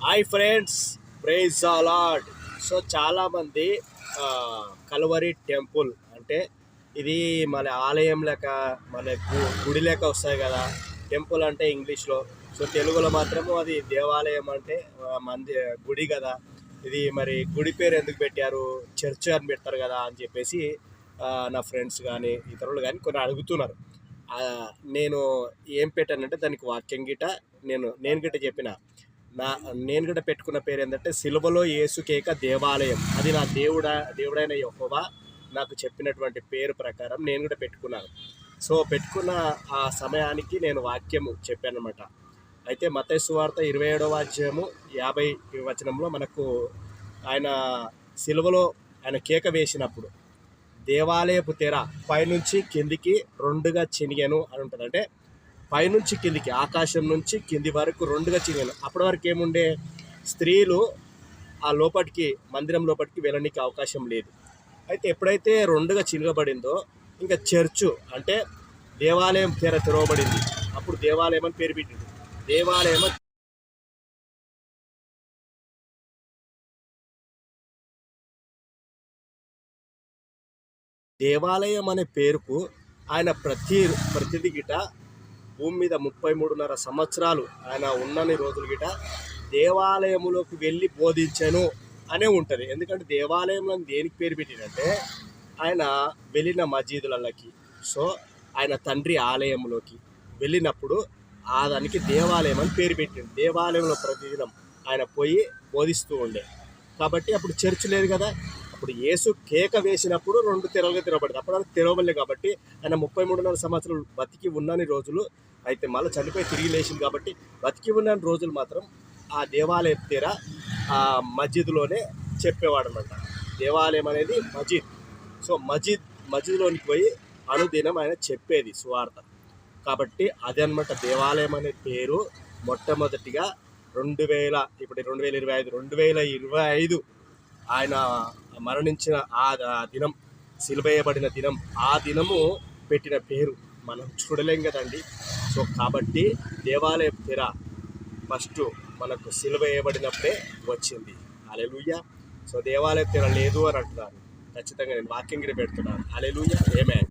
Hi friends, praise the lord. So చాలామంది Calvary Temple అంటే ఇది మన ఆలయం లెక్క, మన గుడి లెక్క వస్తాయి కదా. టెంపుల్ అంటే ఇంగ్లీష్లో, సో తెలుగులో మాత్రము అది దేవాలయం అంటే మంది గుడి కదా. ఇది మరి గుడి పేరు ఎందుకు పెట్టారు, చర్చ్ అని పెడతారు కదా అని చెప్పేసి నా ఫ్రెండ్స్ కానీ ఇతరులు కానీ కొన్ని అడుగుతున్నారు. ఆ, నేను ఏం పెట్టానంటే దానికి వాక్యం గిట నేను గిట్ట చెప్పిన. నా నేను కూడా పెట్టుకున్న పేరు ఏంటంటే సిలువలో యేసుకేక దేవాలయం. అది నా దేవుడైన యెహోవా నాకు చెప్పినటువంటి పేరు ప్రకారం నేను కూడా పెట్టుకున్నాను. సో పెట్టుకున్న ఆ సమయానికి నేను వాక్యము చెప్పానమాట. అయితే మత్తయి సువార్త 27వ అధ్యాయము 50 వచనంలో మనకు ఆయన సిలువలో ఆయన కేక వేసినప్పుడు దేవాలయపు తెర పైనుంచి కిందికి రెండుగా చినిగాను అని ఉంటుంది. అంటే పైనుంచి కిందికి, ఆకాశం నుంచి కింది వరకు రెండుగా చినిగాను. అప్పటి వరకు ఏముండే, స్త్రీలు ఆ లోపలికి, మందిరం లోపలికి వెళ్ళడానికి అవకాశం లేదు. అయితే ఎప్పుడైతే రెండుగా చినగబడిందో ఇంకా చర్చు అంటే దేవాలయం తెర తెరవబడింది. అప్పుడు దేవాలయం అని పేరు పెట్టింది. దేవాలయం దేవాలయం అనే పేరుకు ఆయన ప్రతిది గిట భూమి మీద 33.5 సంవత్సరాలు ఆయన ఉన్నన్ని రోజులు గిట దేవాలయములోకి వెళ్ళి బోధించను అనే ఉంటుంది. ఎందుకంటే దేవాలయంలో దేనికి పేరు పెట్టినంటే ఆయన వెళ్ళిన మసీదులకి, సో ఆయన తండ్రి ఆలయంలోకి వెళ్ళినప్పుడు ఆ దానికి దేవాలయం అని పేరు పెట్టింది. దేవాలయంలో ప్రతిదినం ఆయన పోయి బోధిస్తూ ఉండే. కాబట్టి అప్పుడు చర్చ్ లేదు కదా. అప్పుడు యేసు కేక వేసినప్పుడు రెండు తెరలుగా తెరవబడింది. అప్పుడు తెరవబడలేదు కాబట్టి ఆయన 33.5 సంవత్సరాలు బతికి ఉన్నన్ని రోజులు, అయితే మళ్ళీ చనిపోయి తిరిగి లేచింది కాబట్టి బతికి ఉన్న రోజులు మాత్రం ఆ దేవాలయం తెర ఆ మస్జిద్లోనే చెప్పేవాడు అనమాట. దేవాలయం అనేది మస్జిద్. సో మస్జిద్లోనికి పోయి అనుదినం ఆయన చెప్పేది సువార్త. కాబట్టి అదే అనమాట దేవాలయం అనే పేరు. మొట్టమొదటిగా 2025 ఆయన మరణించిన ఆ దినం, సిలువేయబడిన దినం, ఆ దినము పెట్టిన పేరు మనం చూడలేం కదండి. సో కాబట్టి దేవాలయం తెర ఫస్ట్ మనకు సిలువ వేయబడినప్పుడే వచ్చింది. హల్లెలూయా. సో దేవాలయం తెర లేదు అని అంటున్నారు. ఖచ్చితంగా నేను వాక్యం కూడా పెడుతున్నాను. హల్లెలూయా, ఆమేన్.